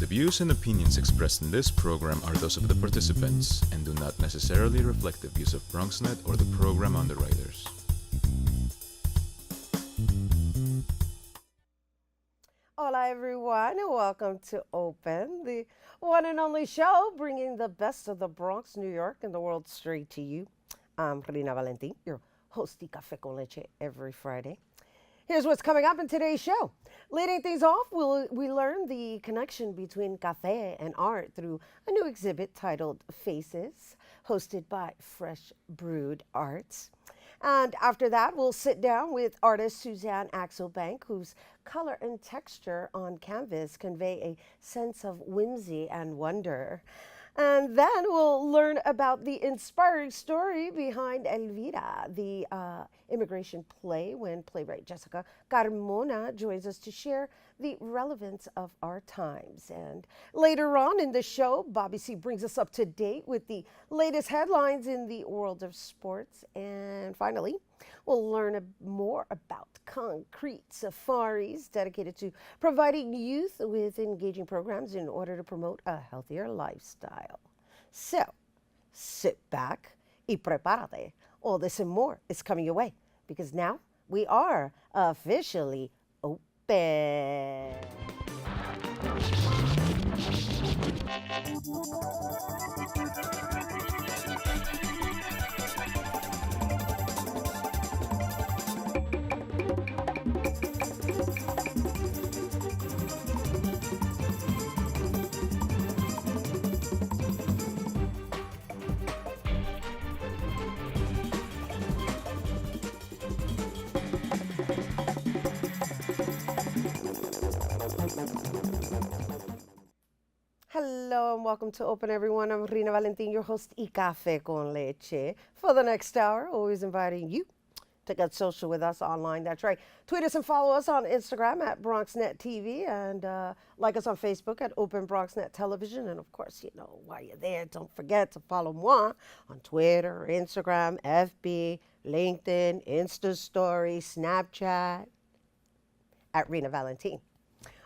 The views and opinions expressed in this program are those of the participants and do not necessarily reflect the views of BronxNet or the program underwriters. Hola everyone, and welcome to Open, the one and only show bringing the best of the Bronx, New York, and the world straight to you. I'm Rina Valentin, your host de Café con Leche every Friday. Here's what's coming up in today's show. Leading things off, we learn the connection between cafe and art through a new exhibit titled Faces, hosted by Fresh Brewed Arts. And after that, we'll sit down with artist Suzanne Axelbank, whose color and texture on canvas convey a sense of whimsy and wonder. And then we'll learn about the inspiring story behind Elvira, the immigration play, when playwright Jessica Carmona joins us to share the relevance of our times. And later on in the show, Bobby C brings us up to date with the latest headlines in the world of sports. And finally, we'll learn more about Concrete Safaris, dedicated to providing youth with engaging programs in order to promote a healthier lifestyle. So, sit back y prepárate. All this and more is coming your way, because now we are officially open. Hello and welcome to Open, everyone. I'm Rina Valentin, your host, y Café con Leche. For the next hour, always inviting you to get social with us online. That's right. Tweet us and follow us on Instagram at BronxNet TV, and like us on Facebook at Open BronxNet Television. And of course, you know, while you're there, don't forget to follow moi on Twitter, Instagram, FB, LinkedIn, Insta Story, Snapchat at Rina Valentin.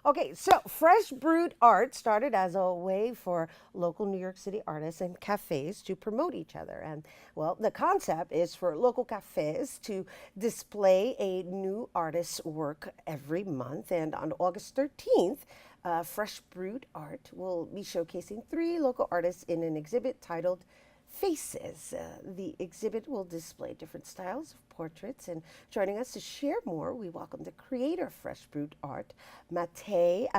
Okay, so Fresh Brewed Art started as a way for local New York City artists and cafes to promote each other. And, well, the concept is for local cafes to display a new artist's work every month. And on August 13th, Fresh Brewed Art will be showcasing 3 local artists in an exhibit titled Faces. The exhibit will display different styles of portraits, and joining us to share more, we welcome the creator of Fresh Brewed Art, Matej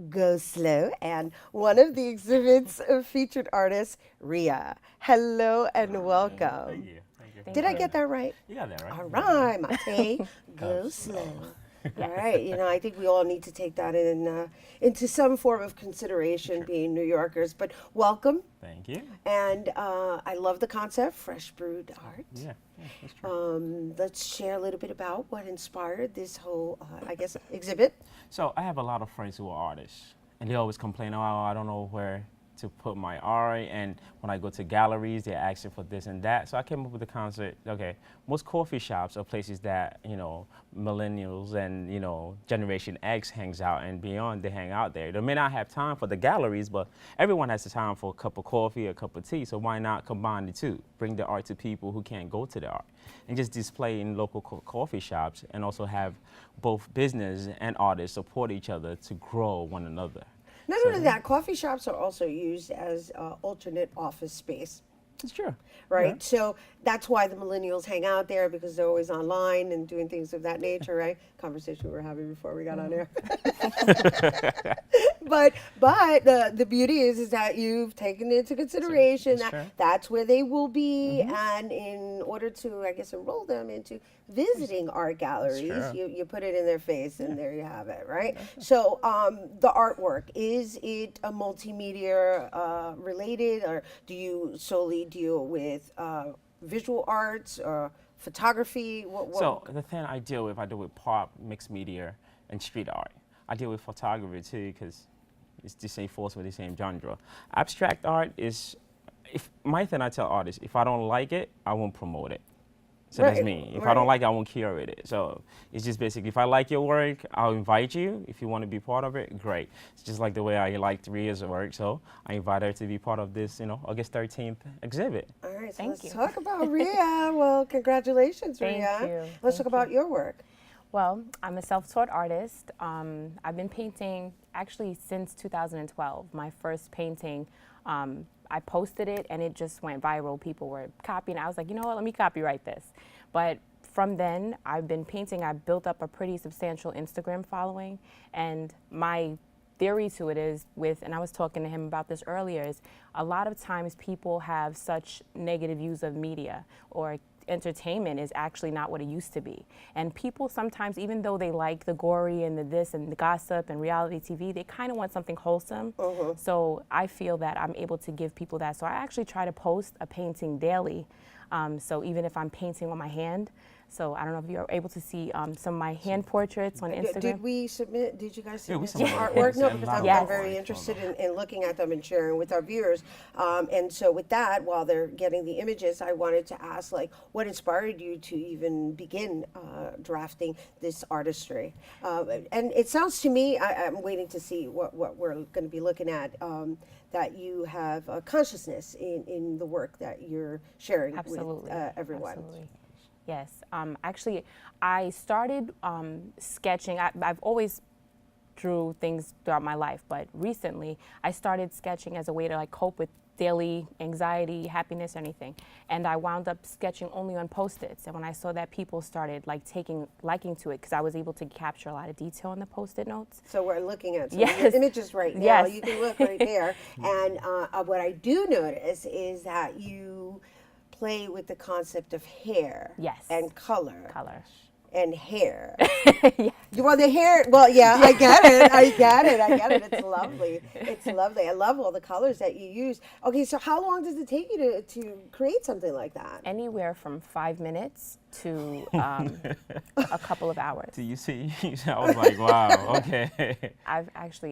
Goslow, and one of the exhibit's featured artists, Ria. Hello and welcome. Thank you. Thank you. Did I get that right? You got that right. All right, Matej Goslow. All right, you know, I think we all need to take that into some form of consideration, Sure. being New Yorkers. But welcome. Thank you. And I love the concept, Fresh Brewed Art. Yeah, that's true. Let's share a little bit about what inspired this whole, exhibit. So I have a lot of friends who are artists, and they always complain, oh, I don't know where to put my art, and when I go to galleries, they're asking for this and that. So I came up with the concept, okay, most coffee shops are places that, you know, millennials and, you know, Generation X hangs out and beyond, they hang out there. They may not have time for the galleries, but everyone has the time for a cup of coffee, a cup of tea, so why not combine the two? Bring the art to people who can't go to the art, and just display in local coffee shops, and also have both business and artists support each other to grow one another. Not only that, coffee shops are also used as alternate office space. It's true. Right? Yeah. So that's why the millennials hang out there, because they're always online and doing things of that nature, right? Conversation we were having before we got on air. but the beauty is that you've taken into consideration that's where they will be, and in order to, I guess, enroll them into visiting art galleries, you put it in their face, and there you have it, right? So the artwork, is it a multimedia related, or do you solely deal with visual arts or photography? So the thing I deal with pop, mixed media, and street art. I deal with photography too, because it's the same force with the same genre. Abstract art is, if my thing I tell artists, if I don't like it, I won't promote it. So that's Right, me. If I right. don't like it, I won't curate it. So it's just basically, if I like your work, I'll invite you. If you want to be part of it, great. It's just like the way I liked Ria's work. So I invite her to be part of this, August 13th exhibit. All right, so Thank let's you. talk about Ria. Well, congratulations, Thank Ria. you. Let's Thank talk about your work. Well, I'm a self-taught artist. I've been painting actually since 2012. My first painting, I posted it and it just went viral. People were copying it. I was like, you know what, let me copyright this. But from then, I've been painting. I built up a pretty substantial Instagram following. And my theory to it is and I was talking to him about this earlier, is a lot of times people have such negative views of media, or entertainment is actually not what it used to be. And people sometimes, even though they like the gory and the this and the gossip and reality TV, they kind of want something wholesome. So I feel that I'm able to give people that. So I actually try to post a painting daily. So even if I'm painting on my hand, so I don't know if you're able to see some of my hand portraits on Instagram. Did you guys Yeah, we submit some submitted artwork? yes, No, and because a lot I'm, of I'm very artwork. interested in looking at them and sharing with our viewers. And so with that, while they're getting the images, I wanted to ask, like, what inspired you to even begin drafting this artistry? And it sounds to me, I'm waiting to see what we're going to be looking at, that you have a consciousness in the work that you're sharing Absolutely. with everyone. Absolutely. Yes. Actually, I started sketching. I've always drew things throughout my life, but recently I started sketching as a way to like cope with daily anxiety, happiness, anything. And I wound up sketching only on Post-its. And when I saw that people started like liking to it, because I was able to capture a lot of detail in the Post-it notes. So we're looking at some of your Yes. images right now. Yes. You can look right there. And what I do notice is that you play with the concept of hair. Yes. And color. Color. And hair. Well, the hair, well, yeah, I get it. It's lovely. It's lovely. I love all the colors that you use. Okay, so how long does it take you to create something like that? Anywhere from 5 minutes to a couple of hours. Do you see? I was like, wow, okay. I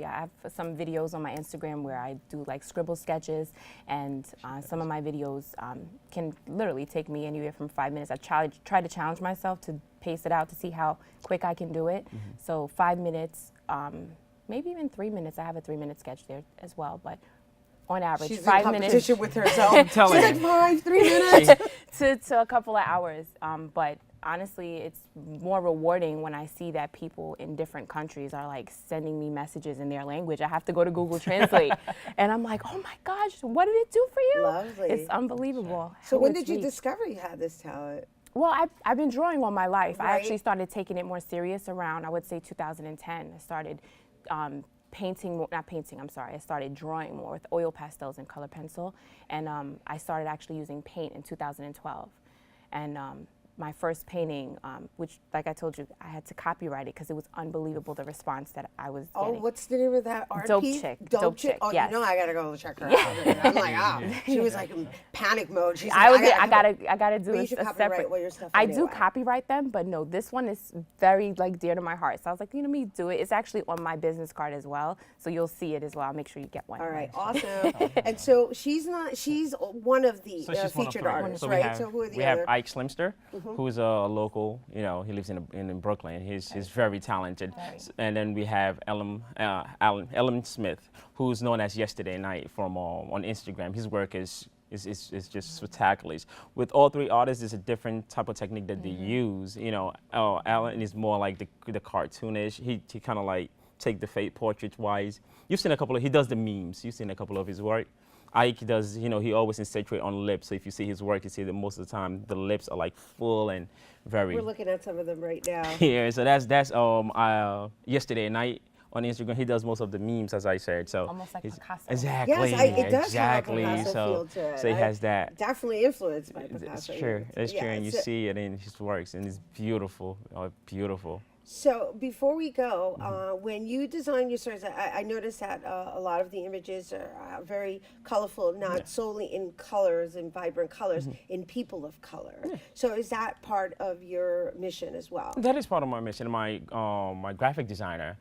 have some videos on my Instagram where I do like scribble sketches, and some of my videos can literally take me anywhere from 5 minutes. I try to challenge myself to pace it out to see how quick I can do it. So 5 minutes, maybe even 3 minutes. I have a 3-minute sketch there as well, but on average, She's 5 in minutes competition with herself. She's telling like, you. 3 minutes. to a couple of hours. But honestly, it's more rewarding when I see that people in different countries are like sending me messages in their language. I have to go to Google Translate, and I'm like, oh my gosh, what did it do for you? Lovely. It's unbelievable. So how when it's did you reached. discover you had this talent? Well, I've been drawing all my life. I Right. actually started taking it more serious around, I would say, 2010. I started I started drawing more with oil pastels and color pencil. And I started actually using paint in 2012. And my first painting, which, like I told you, I had to copyright it because it was unbelievable, the response that I was Oh, getting. what's the name of that art Dope piece? Chick. Dope Dope Chick. Chick, Oh, yes. you know I gotta go check her out. I'm like, oh, she was like in panic mode. She's I like, was. I gotta do Well, you a should a copyright separate. all your stuff I do anyway. copyright them, but no, this one is very like dear to my heart. So I was like, let me do it. It's actually on my business card as well, so you'll see it as well. I'll make sure you get one. All right, awesome. And so she's one of the So she's one of featured three. artists, So right? So who are the we other? have Ike Slimster, who's a local. He lives in Brooklyn. He's very talented. And then we have Ellen Smith, who's known as Yesterday Night from on Instagram. His work is just spectacular. With all three artists, it's a different type of technique that they use. Alan is more like the cartoonish. He kind of like take the fate portrait wise. You've seen a couple of. He does the memes. You've seen a couple of his work. Ike does, he always concentrate on lips. So if you see his work, you see that most of the time the lips are like full and very. We're looking at some of them right now. Yeah, so that's Yesterday Night on Instagram. He does most of the memes, as I said. So Almost like Picasso. Exactly. Yes, it does exactly. have a Picasso So feel to it. so he has that. Definitely influenced by It's Picasso. true. It's true, and you so, see it in his works, and it's beautiful. Beautiful. So before we go, when you design your stories, I noticed that a lot of the images are very colorful, not solely in colors and vibrant colors, in people of color. So is that part of your mission as well? That is part of my mission. My graphic designer,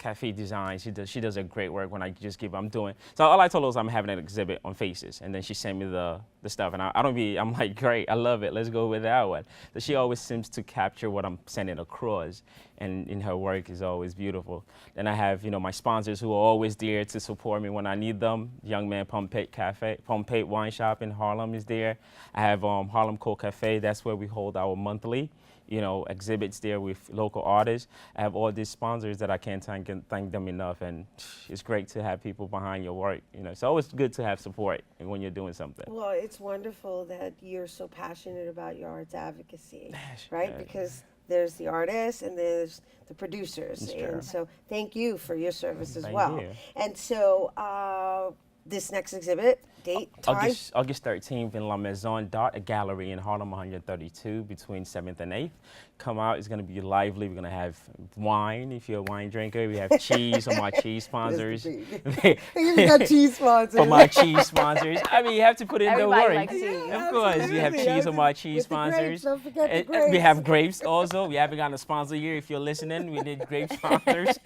cafe design. She does a great work when I just give. I'm doing. So all I told her was I'm having an exhibit on faces, and then she sent me the stuff, and I'm like, great, I love it. Let's go with that one. So she always seems to capture what I'm sending across, and in her work is always beautiful. Then I have my sponsors who are always there to support me when I need them. Young Man Pompey Wine Shop in Harlem is there. I have Harlem Cold Cafe. That's where we hold our monthly exhibits there with local artists. I have all these sponsors that I can't thank them enough, and it's great to have people behind your work. It's always good to have support when you're doing something. Well, it's wonderful that you're so passionate about your arts advocacy, right? Because there's the artists and there's the producers, and so thank you for your service as well. You. And so this next exhibit, date, time? August 13th in La Maison d'Art, a gallery in Harlem 132 between 7th and 8th. Come out, it's gonna be lively. We're gonna have wine if you're a wine drinker. We have cheese for my cheese sponsors. You got cheese sponsors. For my cheese sponsors. I mean, you have to put in the work. Everybody likes cheese. Of course, we have cheese on my cheese sponsors. Don't forget the And grapes. we have grapes also. We haven't gotten a sponsor here. If you're listening, we need grape sponsors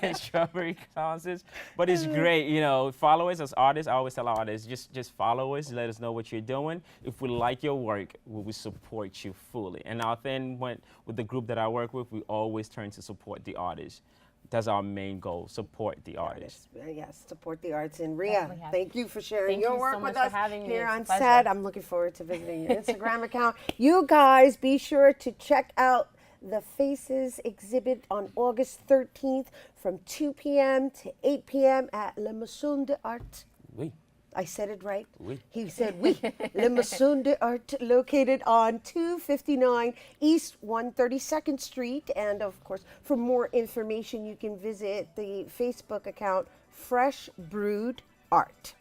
and strawberry sponsors. But it's great, follow us as artists. I always tell our artists, just follow us, let us know what you're doing. If we like your work, we will support you fully. And our thing with the group that I work with, we always turn to support the artists. That's our main goal, support the artists. Yes, support the arts. And Rhea, Definitely have thank you for sharing Thank your you work so with much us for having me. here It's a on pleasure. set. I'm looking forward to visiting your Instagram account. You guys, be sure to check out the Faces exhibit on August 13th from 2 p.m. to 8 p.m. at La Maison d'Art. Oui. I said it right. Oui. He said oui. Le Maison d'Art, located on 259 East 132nd Street. And of course, for more information, you can visit the Facebook account Fresh Brewed Art.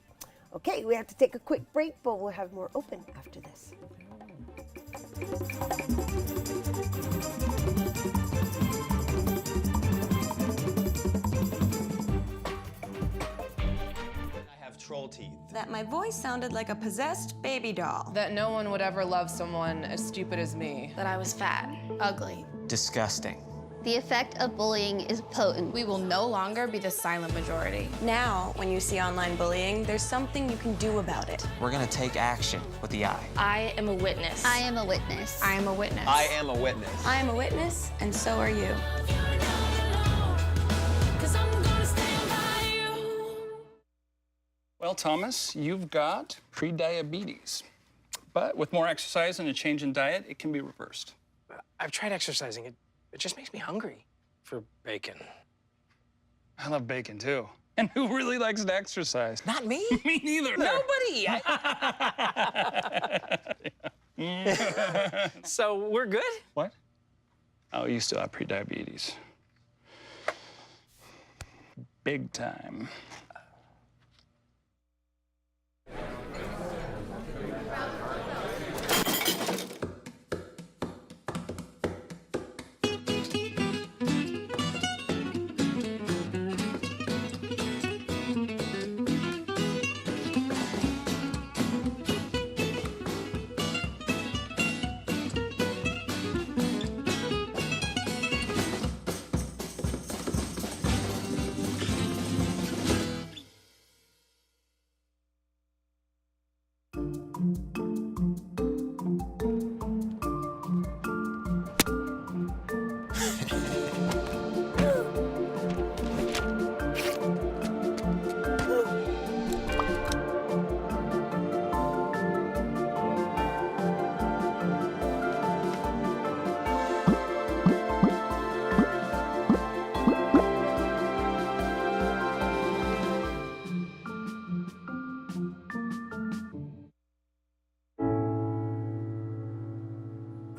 Okay, we have to take a quick break, but we'll have more open after this. Troll teeth. That my voice sounded like a possessed baby doll. That no one would ever love someone as stupid as me. That I was fat, ugly. Disgusting. The effect of bullying is potent. We will no longer be the silent majority. Now, when you see online bullying, there's something you can do about it. We're gonna take action with the I. I am a witness. I am a witness. I am a witness. I am a witness. I am a witness, and so are you. Well, Thomas, you've got prediabetes. But with more exercise and a change in diet, it can be reversed. I've tried exercising. It just makes me hungry for bacon. I love bacon, too. And who really likes to exercise? Not me. Me neither. Nobody. So we're good? What? Oh, you still have prediabetes. Big time.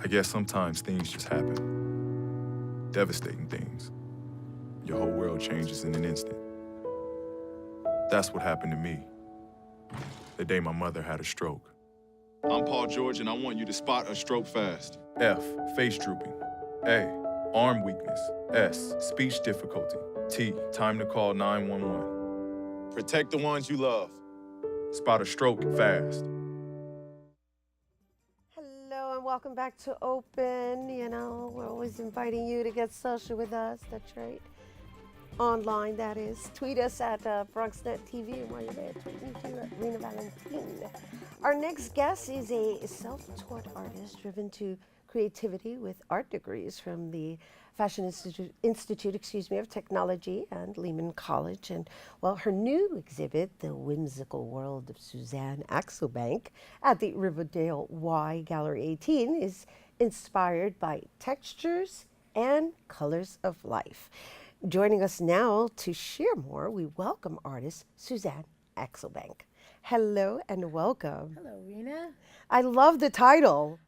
I guess sometimes things just happen. Devastating things. Your whole world changes in an instant. That's what happened to me the day my mother had a stroke. I'm Paul George, and I want you to spot a stroke fast. F, face drooping. A, arm weakness. S, speech difficulty. T, time to call 911. Protect the ones you love. Spot a stroke fast. Hello and welcome back to Open. We're always inviting you to get social with us. That's right. online, that is. Tweet us at BronxNet TV, and while you're there, tweet me too at Rena Valentine. Our next guest is a self-taught artist driven to creativity with art degrees from the Fashion Institute of Technology and Lehman College. And well, her new exhibit, The Whimsical World of Suzanne Axelbank, at the Riverdale Y Gallery 18, is inspired by textures and colors of life. Joining us now to share more, we welcome artist Suzanne Axelbank. Hello and welcome. Hello, Rena. I love the title.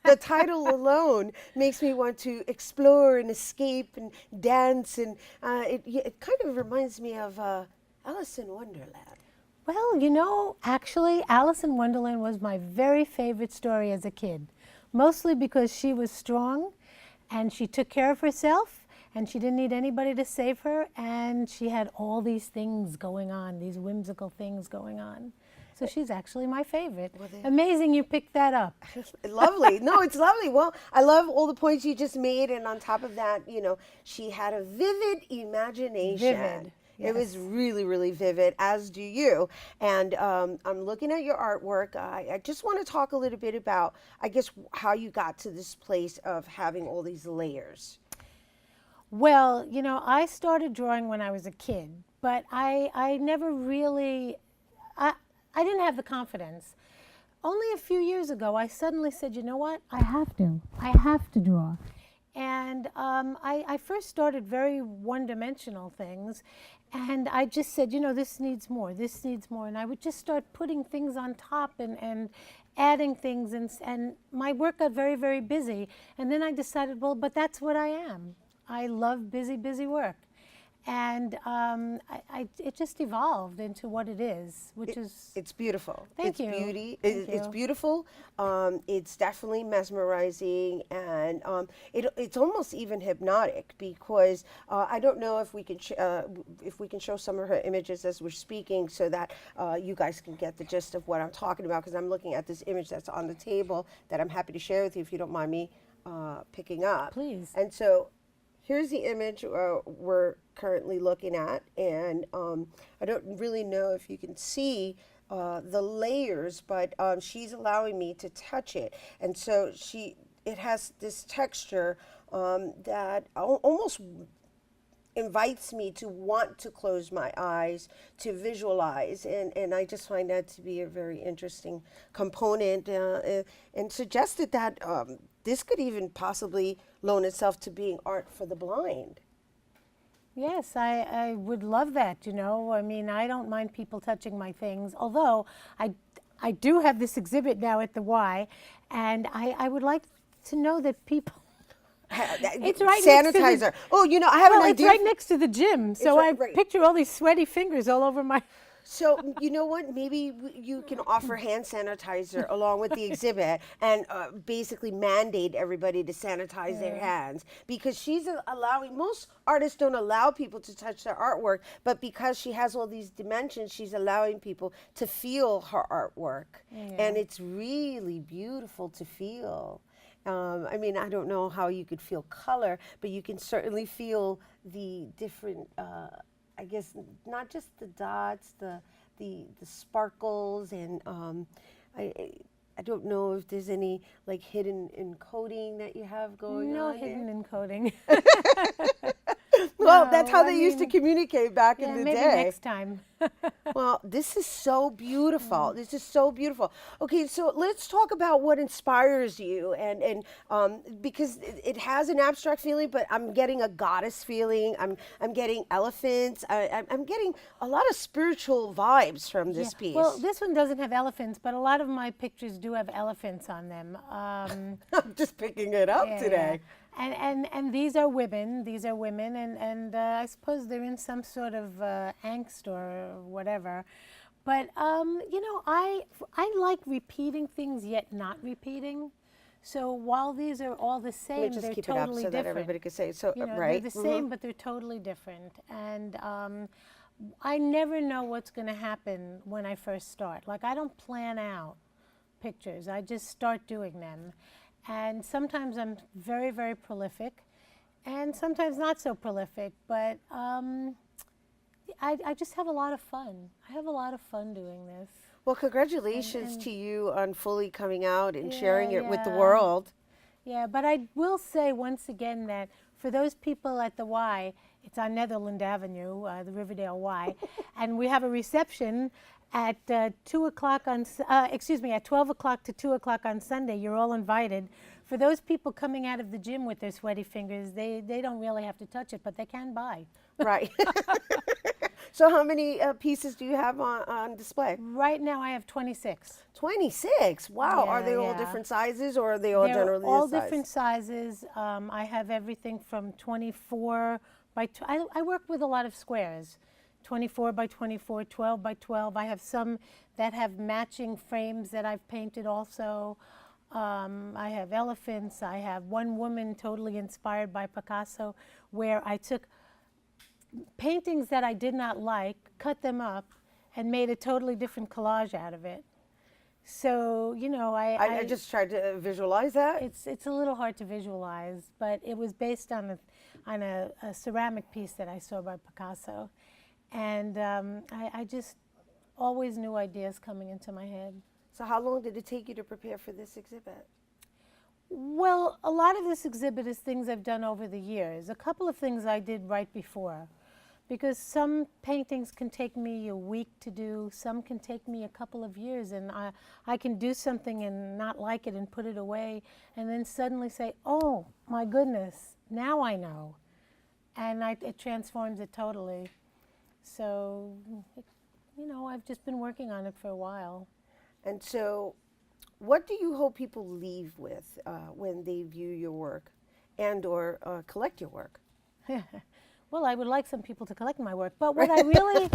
The title alone makes me want to explore and escape and dance, and it kind of reminds me of Alice in Wonderland. Well, you know, actually, Alice in Wonderland was my very favorite story as a kid, mostly because she was strong and she took care of herself and she didn't need anybody to save her, and she had all these things going on, these whimsical things going on. So she's actually my favorite. Amazing you picked that up. Lovely. No, it's lovely. Well, I love all the points you just made, and on top of that, you know, she had a vivid imagination. Vivid. Yes. It was really, really vivid, as do you. And I'm looking at your artwork. I just want to talk a little bit about, I guess, how you got to this place of having all these layers. Well, you know, I started drawing when I was a kid, but I never really, I didn't have the confidence. Only a few years ago, I suddenly said, you know what? I have to draw. And I first started very one-dimensional things, and I just said, you know, this needs more, and I would just start putting things on top and adding things, and my work got very, very busy. And then I decided, well, but that's what I am. I love busy, busy work. And it just evolved into what it is, which is... It's beautiful. Thank you. It's beautiful. It's definitely mesmerizing, and it's almost even hypnotic, because I don't know if we can show some of her images as we're speaking, so that you guys can get the gist of what I'm talking about, because I'm looking at this image that's on the table that I'm happy to share with you if you don't mind me picking up. Please. And so here's the image we're currently looking at, and I don't really know if you can see the layers, but she's allowing me to touch it, and so it has this texture that almost invites me to want to close my eyes, to visualize, and I just find that to be a very interesting component, and suggested that this could even possibly loan itself to being art for the blind. Yes, I would love that, you know. I mean, I don't mind people touching my things, although I do have this exhibit now at the Y, and I would like to know that people... It's right sanitizer. Next to the, oh, you know, I have an idea. It's right next to the gym, so right, I picture all these sweaty fingers all over my... So, you know what, maybe you can offer hand sanitizer along with the exhibit, and basically mandate everybody to sanitize their hands, because she's allowing, most artists don't allow people to touch their artwork, but because she has all these dimensions, she's allowing people to feel her artwork. And it's really beautiful to feel. I mean, I don't know how you could feel color, but you can certainly feel the different, I guess, not just the dots, the sparkles, and I don't know if there's any like hidden encoding that you have going on. No hidden encoding. Well, that's how they used to communicate back in the maybe day. Next time. Well, this is so beautiful. This is so beautiful. Okay, so let's talk about what inspires you, and because it has an abstract feeling, but I'm getting a goddess feeling. I'm getting elephants. I'm getting a lot of spiritual vibes from this piece. Well, this one doesn't have elephants, but a lot of my pictures do have elephants on them. I'm just picking it up today. And these are women. These are women, and I suppose they're in some sort of angst or whatever. But you know, I like repeating things yet not repeating. So while these are all the same, they're keep totally it up so different. that everybody can say so. You know, right? they're the same, but they're totally different. And I never know what's going to happen when I first start. Like, I don't plan out pictures. I just start doing them. And sometimes I'm very, very prolific. and sometimes not so prolific, but I just have a lot of fun. I have a lot of fun doing this. Well, congratulations to you on fully coming out and sharing it with the yeah. world. Yeah, but I will say once again that for those people at the Y, it's on Netherland Avenue, the Riverdale Y, and we have a reception at 2 o'clock on, at 12 o'clock to 2 o'clock on Sunday. You're all invited. For those people coming out of the gym with their sweaty fingers, they don't really have to touch it, but they can buy. Right. So how many pieces do you have on display? Right now I have 26. 26? Wow. Are they all yeah. different sizes, or are they all They're generally all this size? different sizes. I have everything from 24 by, I work with a lot of squares. 24 by 24, 12 by 12. I have some that have matching frames that I've painted also. I have elephants. I have one woman totally inspired by Picasso, where I took paintings that I did not like, cut them up, and made a totally different collage out of it. So, you know, I just tried to visualize that. It's a little hard to visualize, but it was based on a ceramic piece that I saw by Picasso. And I just always knew ideas coming into my head. So how long did it take you to prepare for this exhibit? Well, a lot of this exhibit is things I've done over the years. A couple of things I did right before, because some paintings can take me a week to do, some can take me a couple of years, and I can do something and not like it and put it away, and then suddenly say, oh my goodness, now I know. And it transforms it totally. So, you know, I've just been working on it for a while. And so, what do you hope people leave with when they view your work and or collect your work? Well, I would like some people to collect my work, but what I really...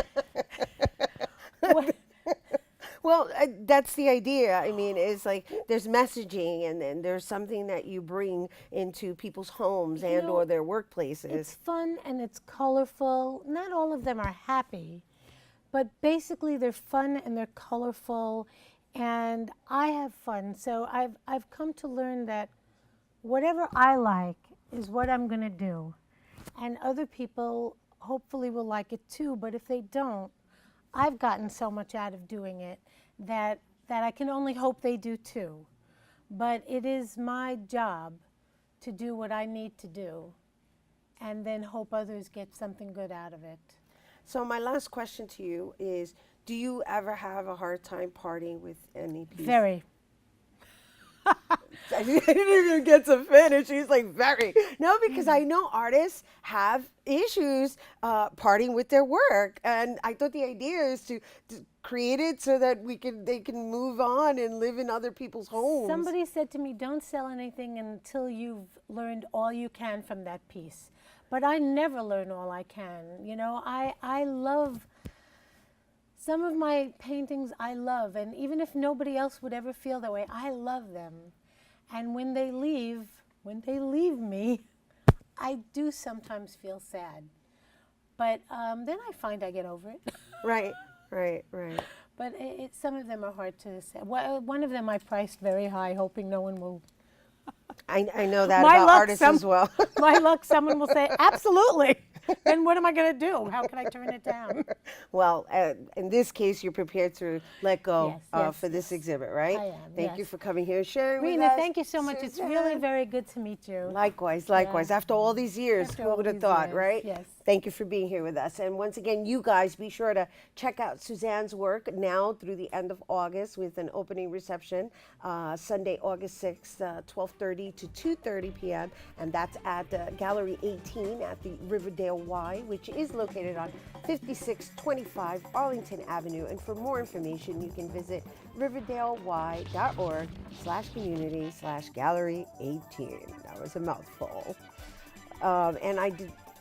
Well, that's the idea. I mean, it's like there's messaging, and then there's something that you bring into people's homes and or their workplaces. It's fun and it's colorful. Not all of them are happy, but basically they're fun and they're colorful, and I have fun. So I've come to learn that whatever I like is what I'm going to do, and other people hopefully will like it too. But if they don't, I've gotten so much out of doing it that I can only hope they do too. But it is my job to do what I need to do and then hope others get something good out of it. So my last question to you is, do you ever have a hard time parting with any piece? Very. I didn't even get to finish. She's like, very. No, because I know artists have issues parting with their work, and I thought the idea is to create it so that they can move on and live in other people's homes. Somebody said to me, don't sell anything until you've learned all you can from that piece. But I never learn all I can. You know, I love some of my paintings. I love, and even if nobody else would ever feel that way, I love them. And when they leave me, I do sometimes feel sad. But then I find I get over it. Right. But some of them are hard to say. One of them I priced very high, hoping no one will. I know that about artists as well. My luck, someone will say, absolutely. Then what am I going to do? How can I turn it down? Well, in this case, you're prepared to let go for this exhibit, right? I am, Thank you for coming here and sharing with Rena, us. thank you so much. It's really very good to meet you. Likewise. After all these years, After who all would have these thought, years, right? yes. Thank you for being here with us. And once again, you guys, be sure to check out Suzanne's work now through the end of August with an opening reception, Sunday, August 6th, 12:30 to 2:30 p.m. And that's at Gallery 18 at the Riverdale Y, which is located on 5625 Arlington Avenue. And for more information, you can visit riverdaley.org/community/gallery18. That was a mouthful. And I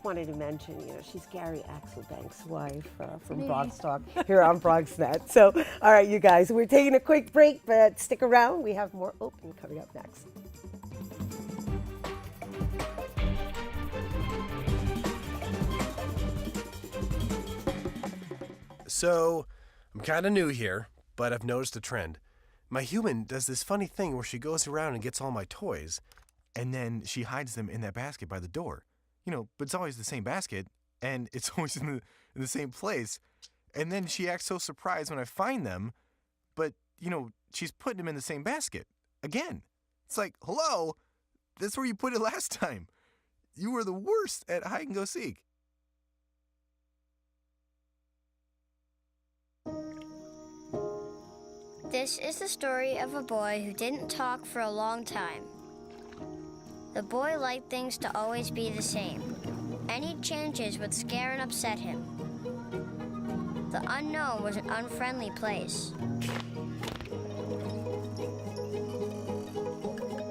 wanted to mention, she's Gary Axelbank's wife from Bronx Talk here on BronxNet. So, all right, you guys, we're taking a quick break, but stick around. We have more Open coming up next. So, I'm kind of new here, but I've noticed a trend. My human does this funny thing where she goes around and gets all my toys, and then she hides them in that basket by the door. but it's always the same basket, and it's always in the same place. And then she acts so surprised when I find them, but, she's putting them in the same basket again. It's like, hello, that's where you put it last time. You were the worst at hide and go seek. This is the story of a boy who didn't talk for a long time. The boy liked things to always be the same. Any changes would scare and upset him. The unknown was an unfriendly place.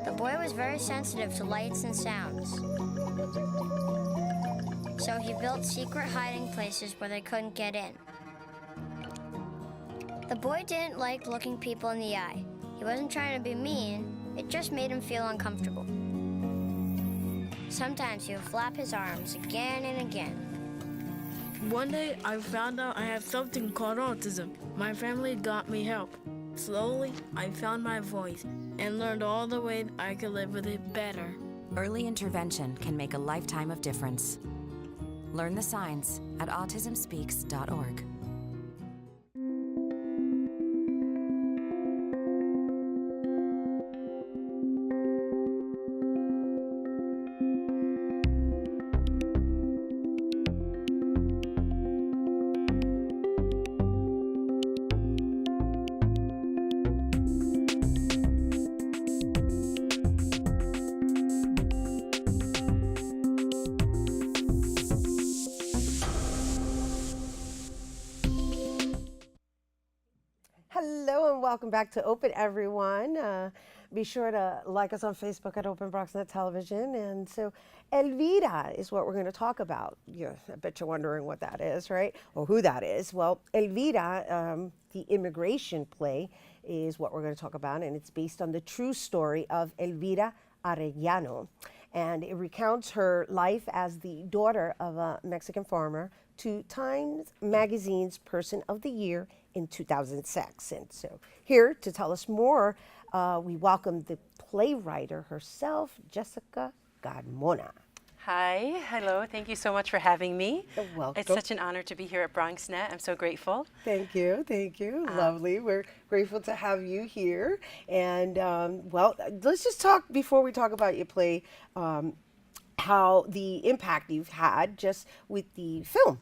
The boy was very sensitive to lights and sounds. So he built secret hiding places where they couldn't get in. The boy didn't like looking people in the eye. He wasn't trying to be mean, it just made him feel uncomfortable. Sometimes he would flap his arms again and again. One day, I found out I have something called autism. My family got me help. Slowly, I found my voice and learned all the ways I could live with it better. Early intervention can make a lifetime of difference. Learn the signs at autismspeaks.org. Welcome back to Open, everyone. Be sure to like us on Facebook at Open BronxNet Television. And so Elvira is what we're going to talk about. I bet you're wondering what that is, right? Or who that is. Well, Elvira, the immigration play, is what we're going to talk about. And it's based on the true story of Elvira Arellano. And it recounts her life as the daughter of a Mexican farmer to Times Magazine's Person of the Year in 2006. And so here to tell us more, we welcome the playwright herself, Jessica Carmona. Hi, hello, thank you so much for having me. You're welcome. It's such an honor to be here at BronxNet. I'm so grateful. Thank you. Lovely. We're grateful to have you here. And well, let's just talk, before we talk about your play, how the impact you've had just with the film.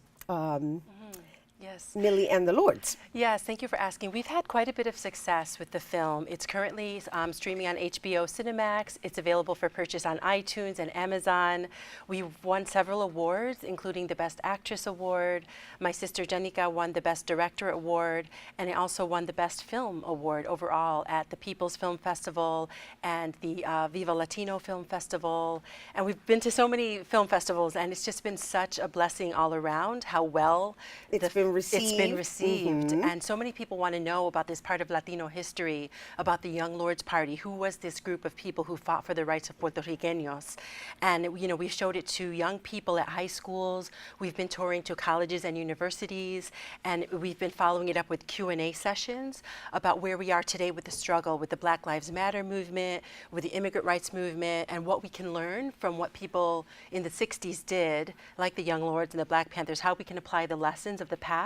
Yes. Millie and the Lords. Yes, thank you for asking. We've had quite a bit of success with the film. It's currently streaming on HBO Cinemax. It's available for purchase on iTunes and Amazon. We've won several awards, including the Best Actress Award. My sister Jenica won the Best Director Award, and I also won the Best Film Award overall at the People's Film Festival and the Viva Latino Film Festival. And we've been to so many film festivals, and it's just been such a blessing all around how well it's been received. And so many people want to know about this part of Latino history, about the Young Lords Party. Who was this group of people who fought for the rights of Puerto Ricanos? And we showed it to young people at high schools. We've been touring to colleges and universities, and we've been following it up with Q&A sessions about where we are today with the struggle, with the Black Lives Matter movement, with the immigrant rights movement, and what we can learn from what people in the 60s did, like the Young Lords and the Black Panthers, how we can apply the lessons of the past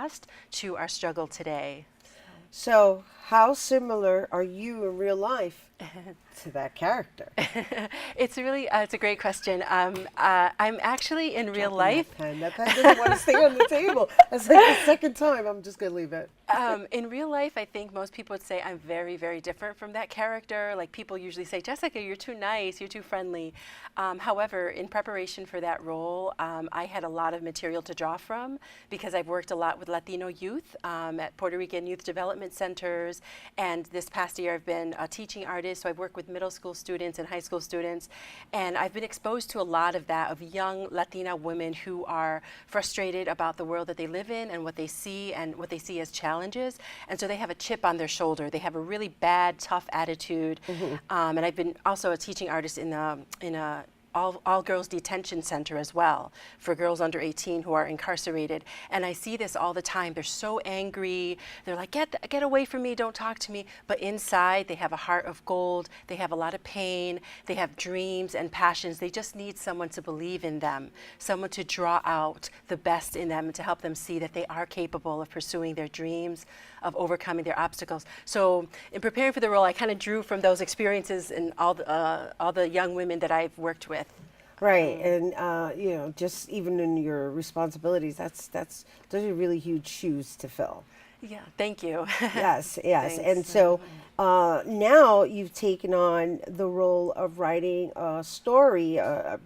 to our struggle today. So how similar are you in real life to that character? It's a great question. I'm actually in real life. That pen doesn't want to stay on the table. That's like the second time. I'm just going to leave it. In real life, I think most people would say I'm very, very different from that character. Like people usually say, Jessica, you're too nice, you're too friendly. However, in preparation for that role, I had a lot of material to draw from because I've worked a lot with Latino youth at Puerto Rican youth development centers. And this past year, I've been a teaching artist, so I've worked with middle school students and high school students. And I've been exposed to a lot of that, of young Latina women who are frustrated about the world that they live in and what they see as challenges. And so they have a chip on their shoulder. They have a really bad, tough attitude. And I've been also a teaching artist in a all girls detention center as well for girls under 18 who are incarcerated. And I see this all the time. They're so angry. They're like, get away from me, don't talk to me. But inside, they have a heart of gold. They have a lot of pain. They have dreams and passions. They just need someone to believe in them, someone to draw out the best in them and to help them see that they are capable of pursuing their dreams, of overcoming their obstacles. So in preparing for the role, I kind of drew from those experiences and all the young women that I've worked with. Right, and you know, just even in your responsibilities, those are really huge shoes to fill. Yeah, thank you. Yes, yes. Thanks. And so now you've taken on the role of writing a story,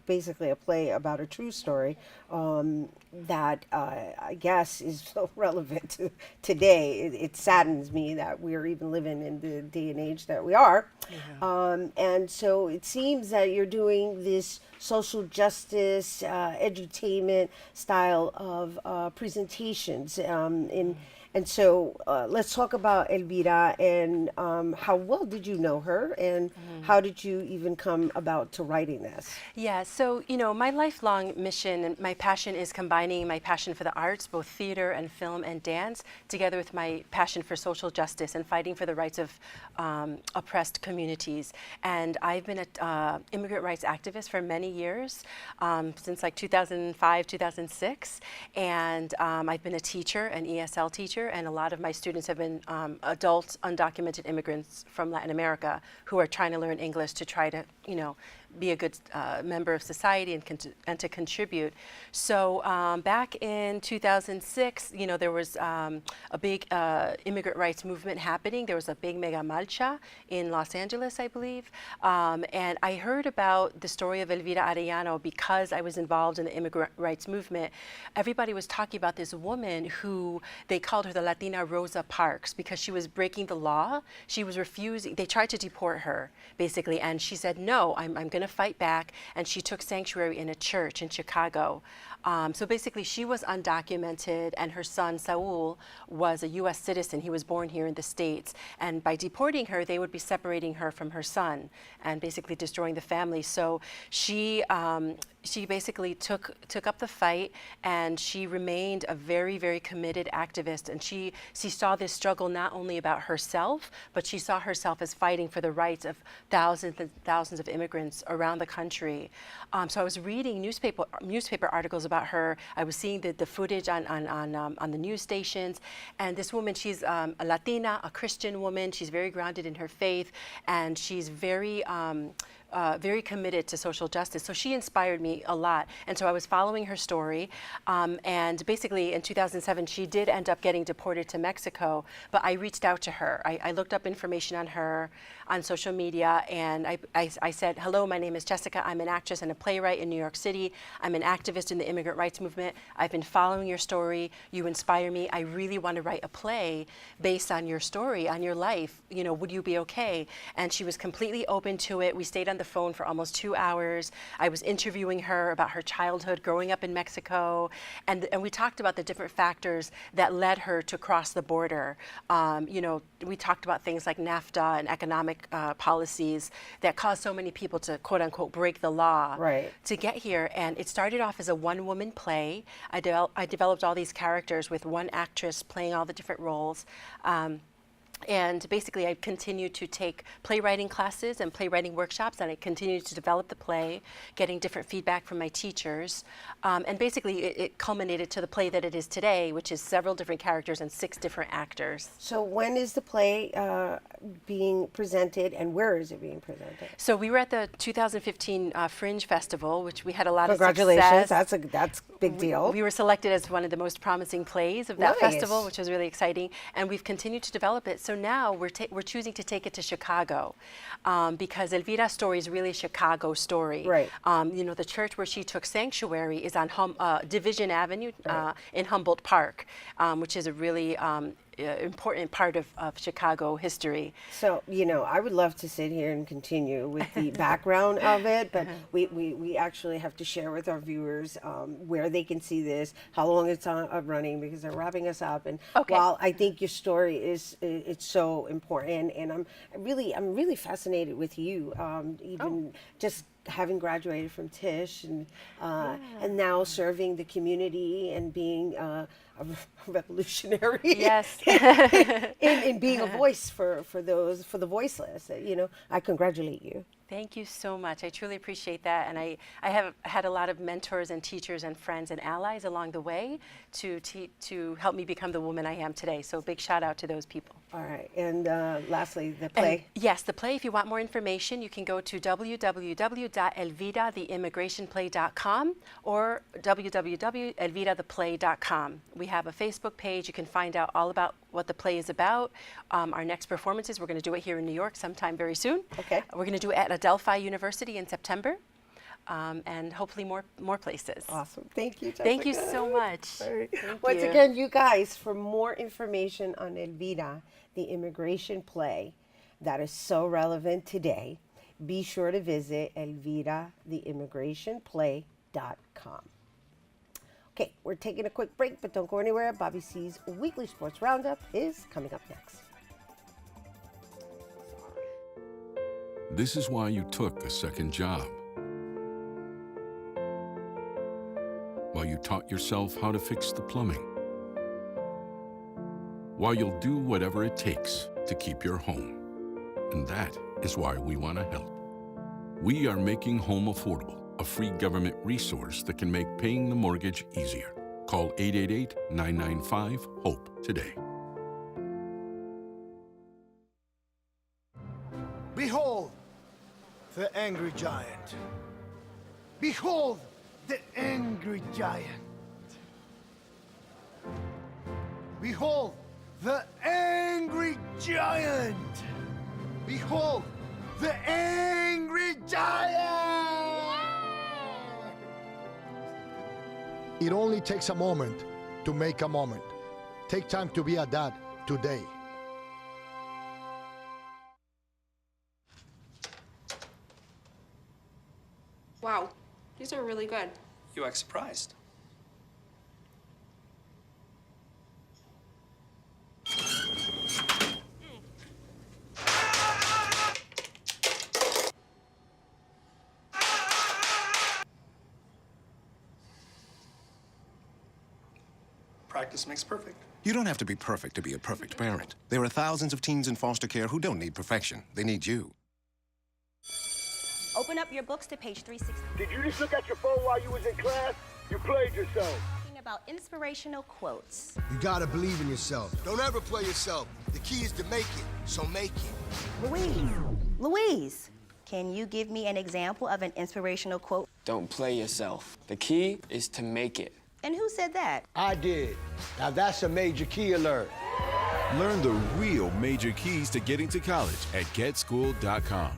basically a play about a true story that I guess is so relevant to today. It saddens me that we're even living in the day and age that we are. And so it seems that you're doing this social justice, edutainment style of presentations and so let's talk about Elvira and how well did you know her and how did you even come about to writing this? Yeah, so, you know, my lifelong mission and my passion is combining my passion for the arts, both theater and film and dance, together with my passion for social justice and fighting for the rights of oppressed communities. And I've been an immigrant rights activist for many years, since like 2005, 2006. And I've been a teacher, an ESL teacher, and a lot of my students have been adult undocumented immigrants from Latin America who are trying to learn English to try to, you know, be a good member of society and to contribute. So back in 2006, you know, there was a big immigrant rights movement happening. There was a big mega marcha in Los Angeles, I believe. And I heard about the story of Elvira Arellano because I was involved in the immigrant rights movement. Everybody was talking about this woman who they called her the Latina Rosa Parks because she was breaking the law. She was refusing. They tried to deport her, basically, and she said, no, I'm going to fight back, and she took sanctuary in a church in Chicago. So basically, she was undocumented, and her son, Saul, was a U.S. citizen. He was born here in the States. And by deporting her, they would be separating her from her son and basically destroying the family. So she basically took up the fight, and she remained a very, very committed activist. And she saw this struggle not only about herself, but she saw herself as fighting for the rights of thousands and thousands of immigrants around the country. So I was reading newspaper articles about her. I was seeing the footage on the news stations. And this woman, she's a Latina, a Christian woman. She's very grounded in her faith, and she's very committed to social justice. So she inspired me a lot. And so I was following her story. And basically in 2007, she did end up getting deported to Mexico, but I reached out to her. I looked up information on her on social media, and I said, hello, my name is Jessica. I'm an actress and a playwright in New York City. I'm an activist in the immigrant rights movement. I've been following your story. You inspire me. I really want to write a play based on your story, on your life. You know, would you be okay? And she was completely open to it. We stayed on the phone for almost 2 hours. I was interviewing her about her childhood growing up in Mexico, and we talked about the different factors that led her to cross the border. You know, we talked about things like NAFTA and economic policies that caused so many people to quote unquote break the law to get here. And it started off as a one-woman play. I developed all these characters with one actress playing all the different roles. And basically, I continued to take playwriting classes and playwriting workshops, and I continued to develop the play, getting different feedback from my teachers. And basically, it culminated to the play that it is today, which is several different characters and 6 different actors. So when is the play being presented, and where is it being presented? So we were at the 2015 Fringe Festival, which we had a lot of success. Congratulations, that's a big deal. We were selected as one of the most promising plays of that festival, which was really exciting, and we've continued to develop it. So now we're choosing to take it to Chicago because Elvira's story is really a Chicago story. Right. You know, the church where she took sanctuary is on Division Avenue in Humboldt Park, which is a really important part of Chicago history. So, you know, I would love to sit here and continue with the background of it, but we actually have to share with our viewers where they can see this, how long it's running, because they're wrapping us up. And while I think your story it's so important, and I'm really fascinated with you, even just having graduated from Tisch and now serving the community and being a revolutionary. Yes. in being a voice for the voiceless. You know, I congratulate you. Thank you so much. I truly appreciate that. And I have had a lot of mentors and teachers and friends and allies along the way to help me become the woman I am today. So a big shout out to those people. All right. And lastly, the play. And yes, the play. If you want more information, you can go to www.elvidatheimmigration.play.com or www.elvidatheplay.com. We have a Facebook page. You can find out all about what the play is about. Our next performances, we're going to do it here in New York sometime very soon. Okay. We're going to do it at Adelphi University in September, and hopefully more places. Awesome. Thank you, Jessica. Thank you so much. Once again, you guys, for more information on Elvira, the immigration play that is so relevant today, be sure to visit elviratheimmigrationplay.com. Okay, we're taking a quick break, but don't go anywhere. Bobby C's Weekly Sports Roundup is coming up next. This is why you took a second job. While you taught yourself how to fix the plumbing. While you'll do whatever it takes to keep your home. And that is why we want to help. We are making home affordable, a free government resource that can make paying the mortgage easier. Call 888-995-HOPE today. Behold the angry giant. Behold the angry giant. Behold the angry giant. Behold the angry giant. It only takes a moment to make a moment. Take time to be a dad today. Wow, these are really good. You act surprised. Practice makes perfect. You don't have to be perfect to be a perfect parent. There are thousands of teens in foster care who don't need perfection. They need you. Open up your books to page 360. Did you just look at your phone while you was in class? You played yourself. Talking about inspirational quotes. You gotta believe in yourself. Don't ever play yourself. The key is to make it, so make it. Louise, can you give me an example of an inspirational quote? Don't play yourself. The key is to make it. And who said that? I did. Now that's a major key alert. Learn the real major keys to getting to college at getschool.com.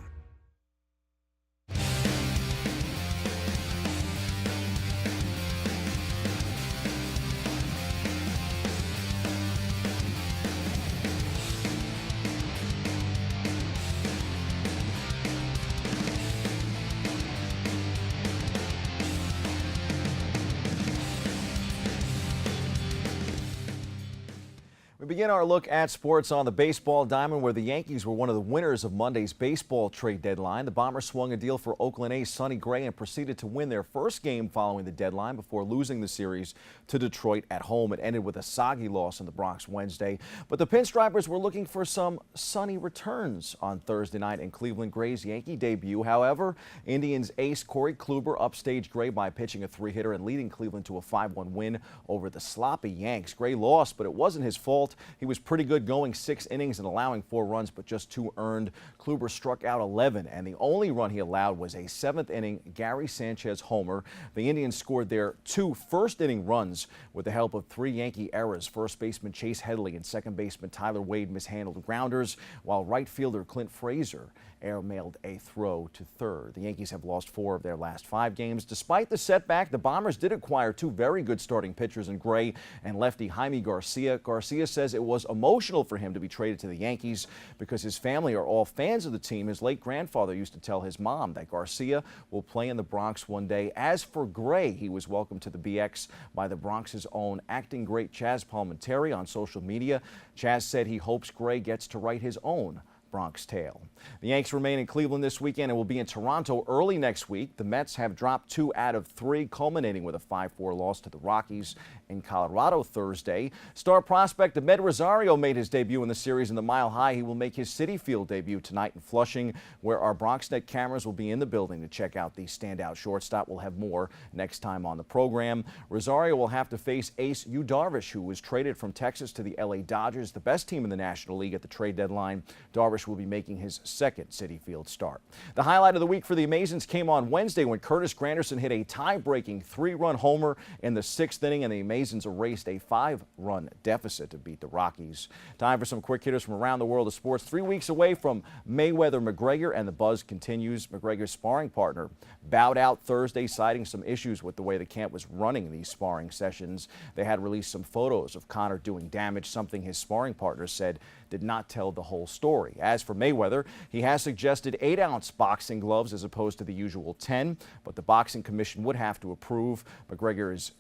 We begin our look at sports on the baseball diamond, where the Yankees were one of the winners of Monday's baseball trade deadline. The Bombers swung a deal for Oakland A's Sonny Gray and proceeded to win their first game following the deadline before losing the series to Detroit at home. It ended with a soggy loss in the Bronx Wednesday. But the Pinstripers were looking for some sunny returns on Thursday night in Cleveland. Gray's Yankee debut. However, Indians ace Corey Kluber upstaged Gray by pitching a three-hitter and leading Cleveland to a 5-1 win over the sloppy Yanks. Gray lost, but it wasn't his fault. He was pretty good going 6 innings and allowing 4 runs, but just 2 earned. Kluber struck out 11, and the only run he allowed was a 7th inning Gary Sanchez homer. The Indians scored their 2 first-inning runs with the help of 3 Yankee errors. First baseman Chase Headley and second baseman Tyler Wade mishandled grounders, while right fielder Clint Frazier airmailed a throw to third. The Yankees have lost 4 of their last 5 games. Despite the setback, the Bombers did acquire 2 very good starting pitchers in Gray and lefty Jaime Garcia. Garcia says it was emotional for him to be traded to the Yankees because his family are all fans of the team. His late grandfather used to tell his mom that Garcia will play in the Bronx one day. As for Gray, he was welcomed to the BX by the Bronx's own acting great Chaz Palminteri on social media. Chaz said he hopes Gray gets to write his own Bronx Tale. The Yanks remain in Cleveland this weekend and will be in Toronto early next week. The Mets have dropped 2 out of 3, culminating with a 5-4 loss to the Rockies in Colorado Thursday. Star prospect Amed Rosario made his debut in the series in the Mile High. He will make his Citi Field debut tonight in Flushing, where our BronxNet cameras will be in the building to check out the standout shortstop. We'll have more next time on the program. Rosario will have to face ace Yu Darvish, who was traded from Texas to the LA Dodgers, the best team in the National League at the trade deadline. Darvish will be making his second Citi Field start. The highlight of the week for the Amazons came on Wednesday when Curtis Granderson hit a tie-breaking 3-run homer in the 6th inning, and the Amazons erased a 5-run deficit to beat the Rockies. Time for some quick hitters from around the world of sports. 3 weeks away from Mayweather-McGregor, and the buzz continues. McGregor's sparring partner bowed out Thursday, citing some issues with the way the camp was running these sparring sessions. They had released some photos of Conor doing damage, something his sparring partner said did not tell the whole story. As for Mayweather, he has suggested 8-ounce boxing gloves as opposed to the usual 10, but the boxing commission would have to approve. McGregor is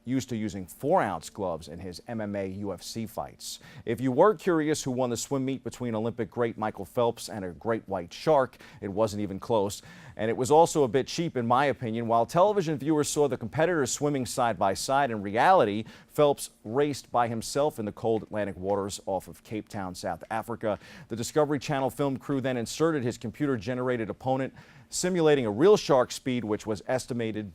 used to using 4-ounce gloves in his MMA UFC fights. If you were curious who won the swim meet between Olympic great Michael Phelps and a great white shark, it wasn't even close. And it was also a bit cheap, in my opinion. While television viewers saw the competitors swimming side by side, in reality, Phelps raced by himself in the cold Atlantic waters off of Cape Town, South Africa. The Discovery Channel film crew then inserted his computer-generated opponent, simulating a real shark speed, which was estimated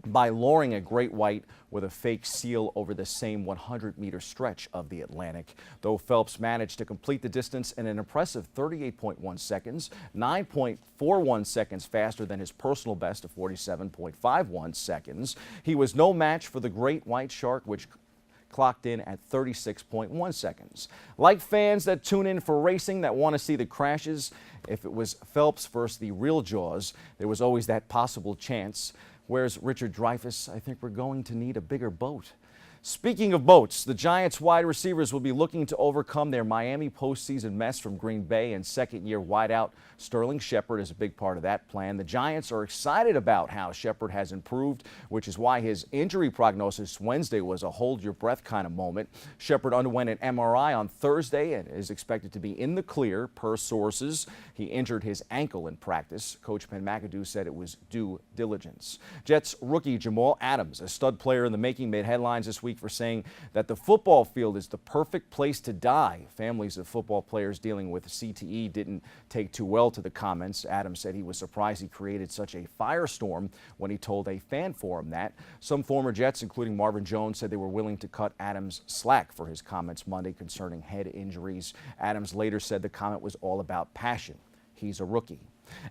by luring a great white with a fake seal over the same 100-meter stretch of the Atlantic. Though Phelps managed to complete the distance in an impressive 38.1 seconds, 9.41 seconds faster than his personal best of 47.51 seconds, he was no match for the great white shark, which clocked in at 36.1 seconds. Like fans that tune in for racing that want to see the crashes, if it was Phelps versus the real Jaws, there was always that possible chance. Where's Richard Dreyfuss? I think we're going to need a bigger boat. Speaking of boats, the Giants wide receivers will be looking to overcome their Miami postseason mess from Green Bay, and second-year wideout Sterling Shepard is a big part of that plan. The Giants are excited about how Shepard has improved, which is why his injury prognosis Wednesday was a hold-your-breath kind of moment. Shepard underwent an MRI on Thursday and is expected to be in the clear, per sources. He injured his ankle in practice. Coach Penn McAdoo said it was due diligence. Jets rookie Jamal Adams, a stud player in the making, made headlines this week for saying that the football field is the perfect place to die. Families of football players dealing with CTE didn't take too well to the comments. Adams said he was surprised he created such a firestorm when he told a fan forum that. Some former Jets, including Marvin Jones, said they were willing to cut Adams slack for his comments Monday concerning head injuries. Adams later said the comment was all about passion. He's a rookie.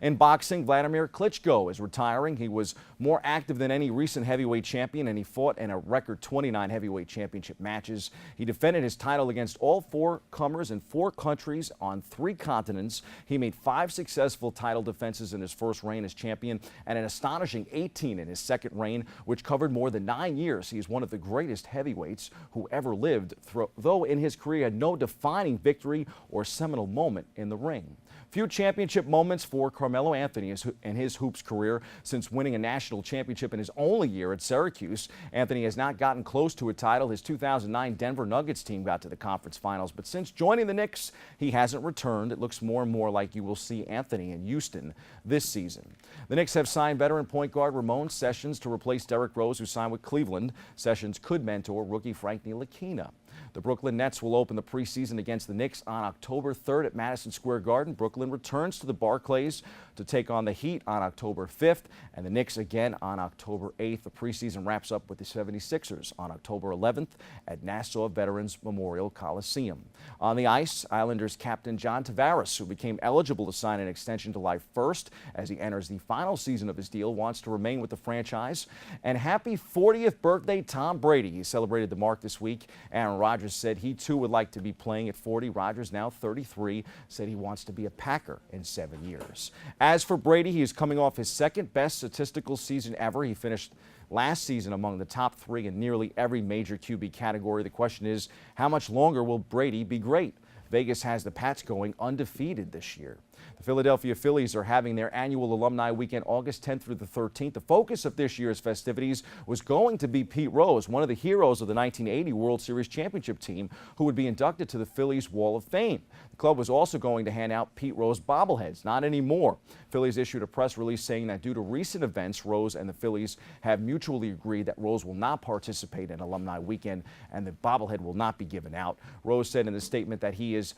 In boxing, Vladimir Klitschko is retiring. He was more active than any recent heavyweight champion, and he fought in a record 29 heavyweight championship matches. He defended his title against all 4 comers in 4 countries on 3 continents. He made 5 successful title defenses in his first reign as champion and an astonishing 18 in his second reign, which covered more than 9 years. He is one of the greatest heavyweights who ever lived, though in his career had no defining victory or seminal moment in the ring. Few championship moments for Carmelo Anthony in his hoops career since winning a national championship in his only year at Syracuse. Anthony has not gotten close to a title. His 2009 Denver Nuggets team got to the conference finals, but since joining the Knicks, he hasn't returned. It looks more and more like you will see Anthony in Houston this season. The Knicks have signed veteran point guard Ramon Sessions to replace Derrick Rose, who signed with Cleveland. Sessions could mentor rookie Frank Ntilikina. The Brooklyn Nets will open the preseason against the Knicks on October 3rd at Madison Square Garden. Brooklyn returns to the Barclays to take on the Heat on October 5th, and the Knicks again on October 8th. The preseason wraps up with the 76ers on October 11th at Nassau Veterans Memorial Coliseum. On the ice, Islanders captain John Tavares, who became eligible to sign an extension to life first as he enters the final season of his deal, wants to remain with the franchise. And happy 40th birthday, Tom Brady. He celebrated the mark this week. Aaron Rodgers said he too would like to be playing at 40. Rodgers, now 33, said he wants to be a Packer in 7 years. As for Brady, he is coming off his second best statistical season ever. He finished last season among the top 3 in nearly every major QB category. The question is, how much longer will Brady be great? Vegas has the Pats going undefeated this year. The Philadelphia Phillies are having their annual alumni weekend August 10th through the 13th. The focus of this year's festivities was going to be Pete Rose, one of the heroes of the 1980 World Series championship team, who would be inducted to the Phillies Wall of Fame. The club was also going to hand out Pete Rose bobbleheads. Not anymore. Phillies issued a press release saying that due to recent events, Rose and the Phillies have mutually agreed that Rose will not participate in alumni weekend and the bobblehead will not be given out. Rose said in the statement that he is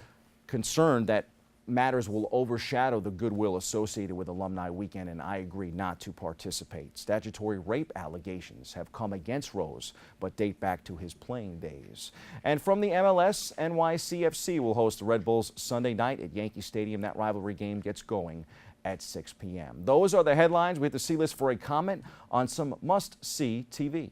concerned that matters will overshadow the goodwill associated with alumni weekend, and I agree not to participate. Statutory rape allegations have come against Rose, but date back to his playing days. And from the MLS, NYCFC will host the Red Bulls Sunday night at Yankee Stadium. That rivalry game gets going at 6 p.m. Those are the headlines. We hit the C-list for a comment on some must-see TV.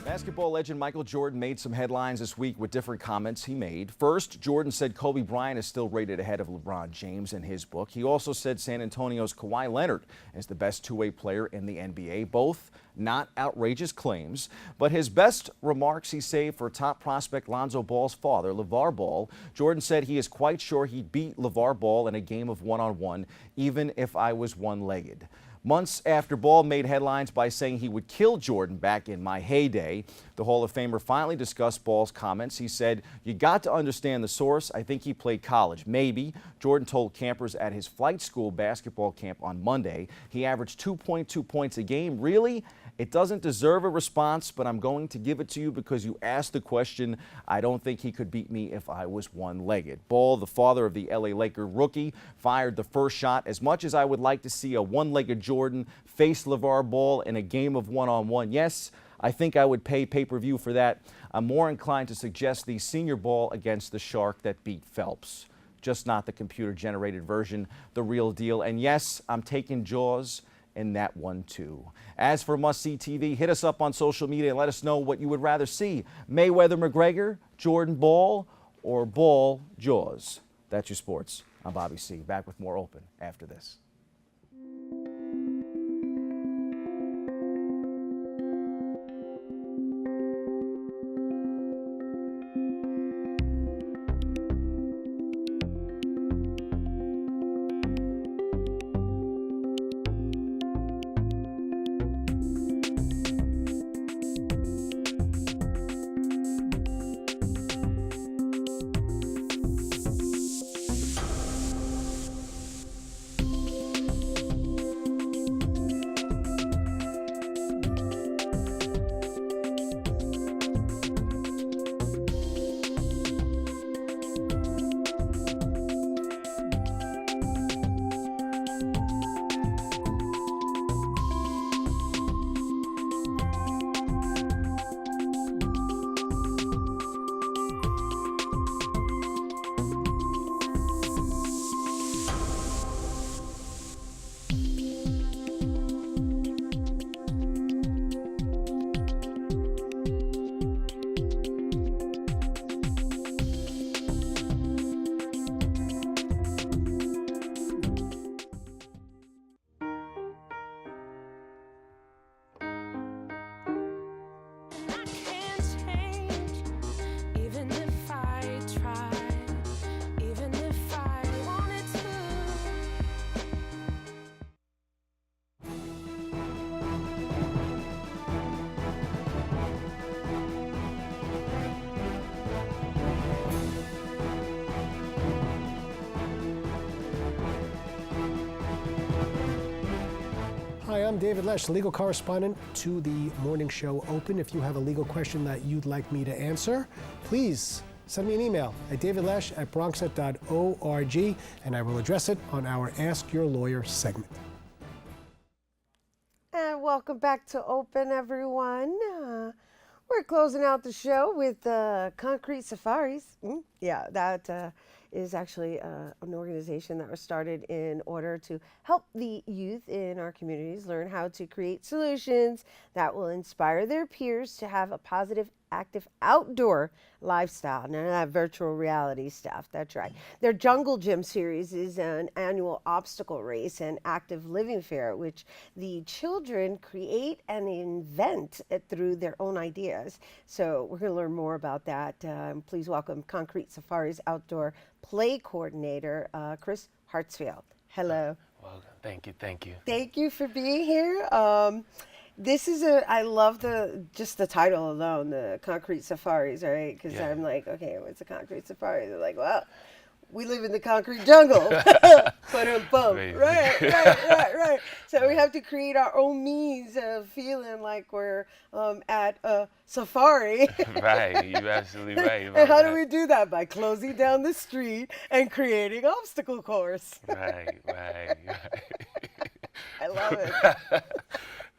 Basketball legend Michael Jordan made some headlines this week with different comments he made. First, Jordan said Kobe Bryant is still rated ahead of LeBron James in his book. He also said San Antonio's Kawhi Leonard is the best two-way player in the NBA. Both not outrageous claims, but his best remarks he saved for top prospect Lonzo Ball's father, LeVar Ball. Jordan said he is quite sure he'd beat LeVar Ball in a game of one-on-one, even if I was one-legged. Months after Ball made headlines by saying he would kill Jordan back in my heyday, the Hall of Famer finally discussed Ball's comments. He said, "You got to understand the source. I think he played college. Maybe." Jordan told campers at his flight school basketball camp on Monday he averaged 2.2 points a game. Really? It doesn't deserve a response, but I'm going to give it to you because you asked the question. I don't think he could beat me if I was one-legged. Ball, the father of the LA Laker rookie, fired the first shot. As much as I would like to see a one-legged Jordan face LeVar Ball in a game of one-on-one, yes, I think I would pay pay-per-view for that. I'm more inclined to suggest the senior Ball against the Shark that beat Phelps. Just not the computer-generated version, the real deal. And yes, I'm taking Jaws in that one too. As for must-see TV, hit us up on social media and let us know what you would rather see. Mayweather McGregor, Jordan Ball, or Ball Jaws. That's your sports. I'm Bobby C. Back with more Open after this. Hi, I'm David Lesh, legal correspondent to the morning show Open. If you have a legal question that you'd like me to answer, please send me an email at davidlesh@bronxnet.org, and I will address it on our Ask Your Lawyer segment. And welcome back to Open, everyone. We're closing out the show with Concrete Safaris. That is actually an organization that was started in order to help the youth in our communities learn how to create solutions that will inspire their peers to have a positive active outdoor lifestyle. None of that virtual reality stuff. That's right. Their Jungle Gym series is an annual obstacle race and active living fair, which the children create and invent through their own ideas. So we're going to learn more about that. Please welcome Concrete Safari's outdoor play coordinator, Chris Hartsfield. Hello. Well, thank you, thank you. Thank you for being here. This is I love just the title alone, the Concrete Safaris, right? Because Yeah. I'm like, okay, what's a concrete safari? They're like, well, we live in the concrete jungle. Boom. Right. So we have to create our own means of feeling like we're at a safari. Right, you're absolutely right. And how do we do that? By closing down the street and creating obstacle course. Right. I love it.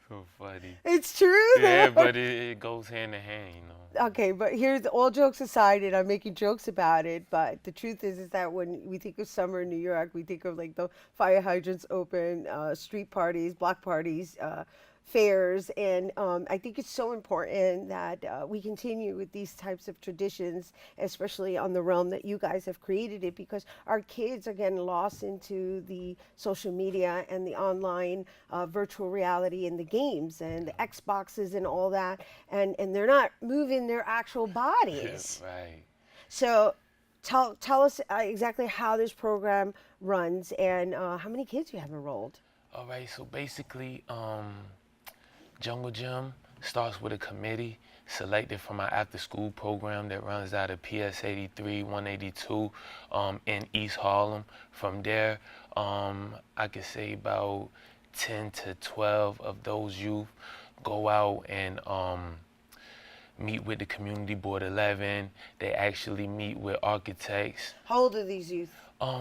So funny. It's true, Yeah, though. but it goes hand in hand, you know. Okay, but here's all jokes aside, and I'm making jokes about it, but the truth is that when we think of summer in New York, we think of like the fire hydrants open, street parties, block parties, fairs, and I think it's so important that we continue with these types of traditions, especially on the realm that you guys have created it, because our kids are getting lost into the social media and the online virtual reality and the games and the Xboxes and all that, and they're not moving their actual bodies. Yeah, right. So tell us exactly how this program runs and how many kids you have enrolled. All right, so basically, Jungle Gym starts with a committee selected from our after-school program that runs out of PS 83, 182 in East Harlem. From there, I could say about 10 to 12 of those youth go out and meet with the Community Board 11. They actually meet with architects. How old are these youth?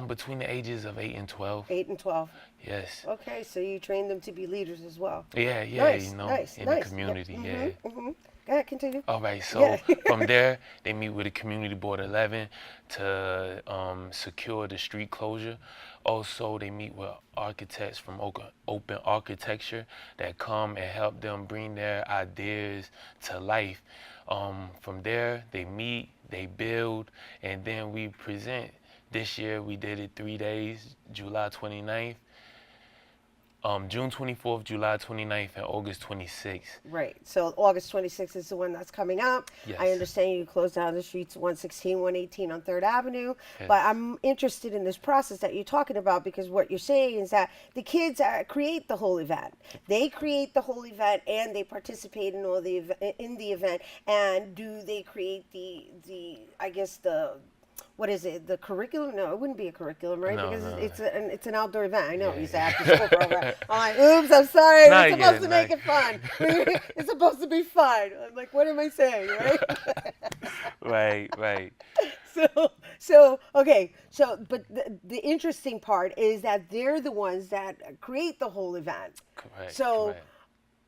Between the ages of 8 and 12. 8 and 12. Yes. Okay, so you train them to be leaders as well. Yeah, Nice, you know, nice, in nice. the community, Yeah. yeah. Go ahead, continue. All right, so Yeah. from there, they meet with the Community Board 11 to secure the street closure. Also, they meet with architects from Open Architecture that come and help them bring their ideas to life. From there, they meet, they build, and then we present. This year, we did it 3 days, July 29th, June 24th, July 29th, and August 26th. Right, so August 26th is the one that's coming up. Yes. I understand you closed down the streets 116, 118 on 3rd Avenue, Yes. but I'm interested in this process that you're talking about because what you're saying is that the kids create the whole event. They create the whole event and they participate in all the event. And do they create the I guess what is it? The curriculum? No, it wouldn't be a curriculum, right? No, because no. it's an outdoor event. I know. Yeah. It's an after school program. I'm like, oops, I'm sorry. Nah, We're supposed to yeah, make it fun. It's supposed to be fun. I'm like, what am I saying, right? Right. But the interesting part is that they're the ones that create the whole event. Correct. So correct.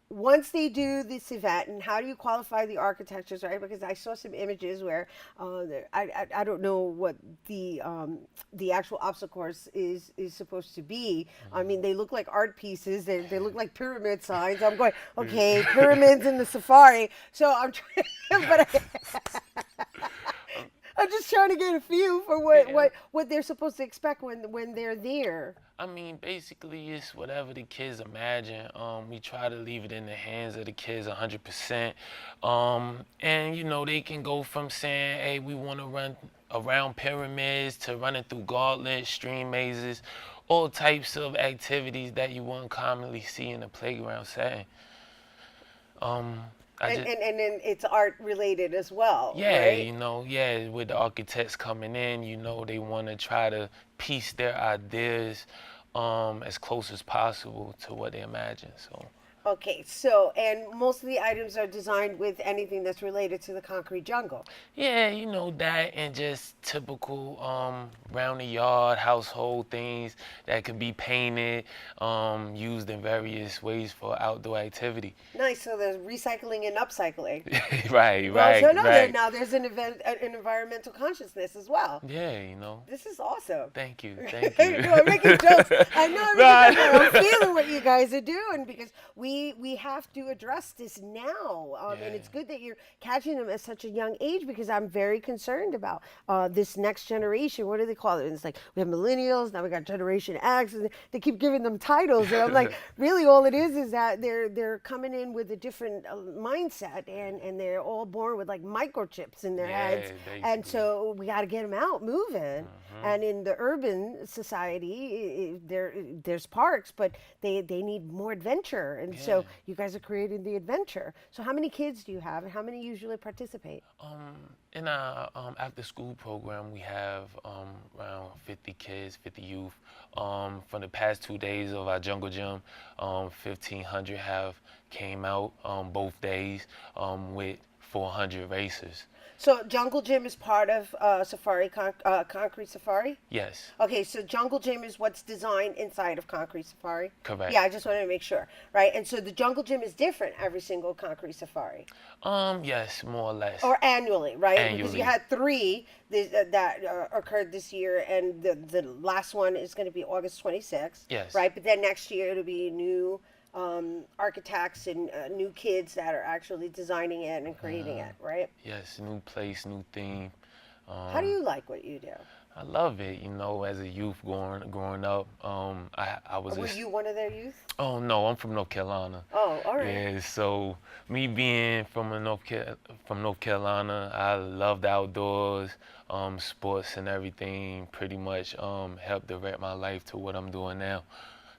once they do this event, and how do you qualify the architectures, right? Because I saw some images where I don't know what the actual obstacle course is supposed to be. I mean, they look like art pieces. They look like pyramid signs. I'm going, okay, pyramids in the safari. So I'm trying, I'm just trying to get a feel for what they're supposed to expect when they're there. I mean, basically, it's whatever the kids imagine. We try to leave it in the hands of the kids 100%. And, you know, they can go from saying, hey, we want to run around pyramids to running through gauntlets, stream mazes, all types of activities that you wouldn't commonly see in a playground setting. And then it's art related as well. Yeah, right? you know, yeah, with the architects coming in, you know, they want to try to piece their ideas as close as possible to what they imagine. So. Okay, so, and most of the items are designed with anything that's related to the concrete jungle. Yeah, you know, that and just typical round the yard household things that could be painted, used in various ways for outdoor activity. Nice, so there's recycling and upcycling. Right. Now there's an environmental consciousness as well. Yeah, you know. This is awesome. Thank you. I'm making jokes. I know I'm feeling what you guys are doing because we we have to address this now, and it's good that you're catching them at such a young age, because I'm very concerned about this next generation. What do they call it? And it's like we have millennials, now we got Generation X, and they keep giving them titles, and I'm like, really, all it is that they're coming in with a different mindset, and they're all born with like microchips in their heads, and so we got to get them out moving. And in the urban society, there's parks, but they need more adventure, and so you guys are creating the adventure. So how many kids do you have, and how many usually participate? In our after-school program, we have around 50 kids, 50 youth. From the past 2 days of our jungle gym, 1,500 have came out both days with 400 racers. So Jungle Gym is part of Concrete Safari? Yes. Okay, so Jungle Gym is what's designed inside of Concrete Safari? Correct. Yeah, I just wanted to make sure, right? And so the Jungle Gym is different every single Concrete Safari? Yes, more or less. Or annually, right? Annually. Because you had 3 that occurred this year, and the last one is going to be August 26th. Yes. Right, but then next year it'll be new architects and new kids that are actually designing it and creating it, right? Yes, new place, new theme. How do you like what you do? I love it. You know, as a youth growing up, I was. Were you one of their youth? Oh no, I'm from North Carolina. Oh, all right. Yeah, so me being from North Carolina, I love the outdoors, sports and everything. Pretty much helped direct my life to what I'm doing now.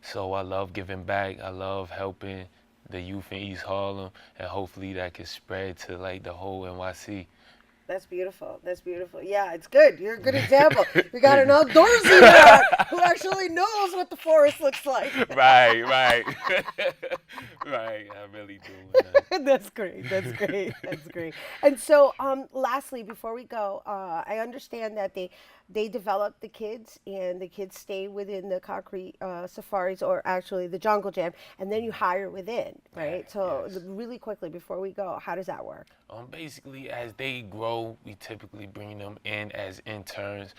So I love giving back. I love helping the youth in East Harlem, and hopefully that can spread to like the whole NYC. That's beautiful. That's beautiful. Yeah, it's good. You're a good example. We got an outdoorsy guy who actually knows what the forest looks like. Right. Right, I really do. That's great. That's great. That's great. And so, lastly, before we go, I understand that they develop the kids, and the kids stay within the Concrete Safaris, or actually the Jungle Gym, and then you hire within, right? So really quickly before we go, how does that work? Basically, as they grow, we typically bring them in as interns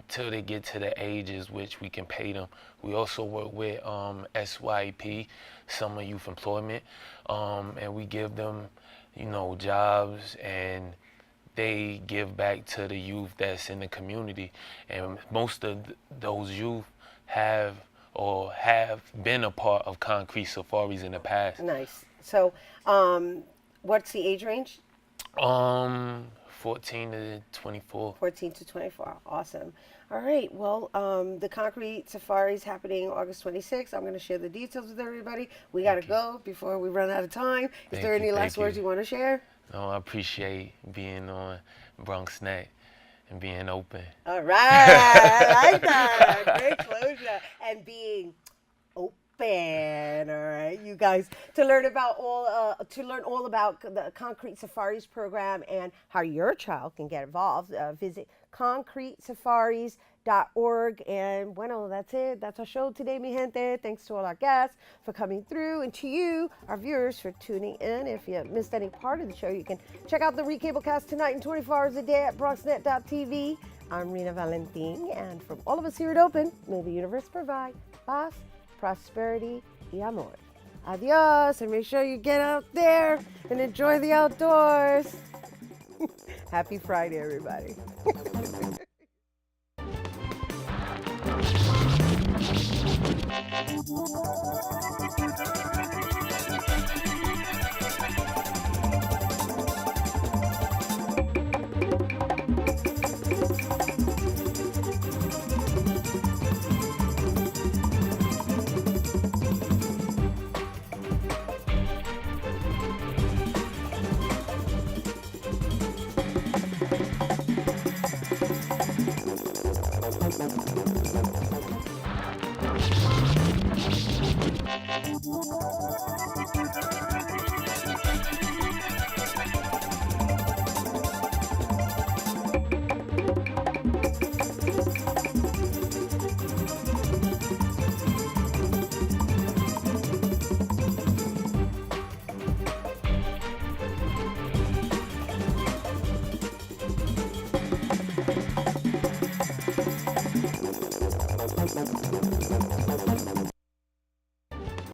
till they get to the ages which we can pay them. We also work with SYP, Summer Youth Employment, and we give them, you know, jobs, and they give back to the youth that's in the community. And most of those youth have been a part of Concrete Safaris in the past. Nice. So, what's the age range? 14 to 24. 14 to 24. Awesome. All right. Well, the Concrete Safari is happening August 26th. I'm going to share the details with everybody. We got to go before we run out of time. Is there any last words you want to share? No, I appreciate being on Bronx Net and being open. All right. I like that. Great closure. And being open. All right, you guys, to learn all about the Concrete Safaris program and how your child can get involved, visit concretesafaris.org. And bueno, that's it. That's our show today, mi gente. Thanks to all our guests for coming through, and to you, our viewers, for tuning in. If you missed any part of the show, you can check out the Recablecast tonight and 24 hours a day at BronxNet.tv. I'm Rena Valentin, and from all of us here at Open, may the universe provide paz, prosperity, y amor. Adios, and make sure you get out there and enjoy the outdoors. Happy Friday, everybody. Thank you.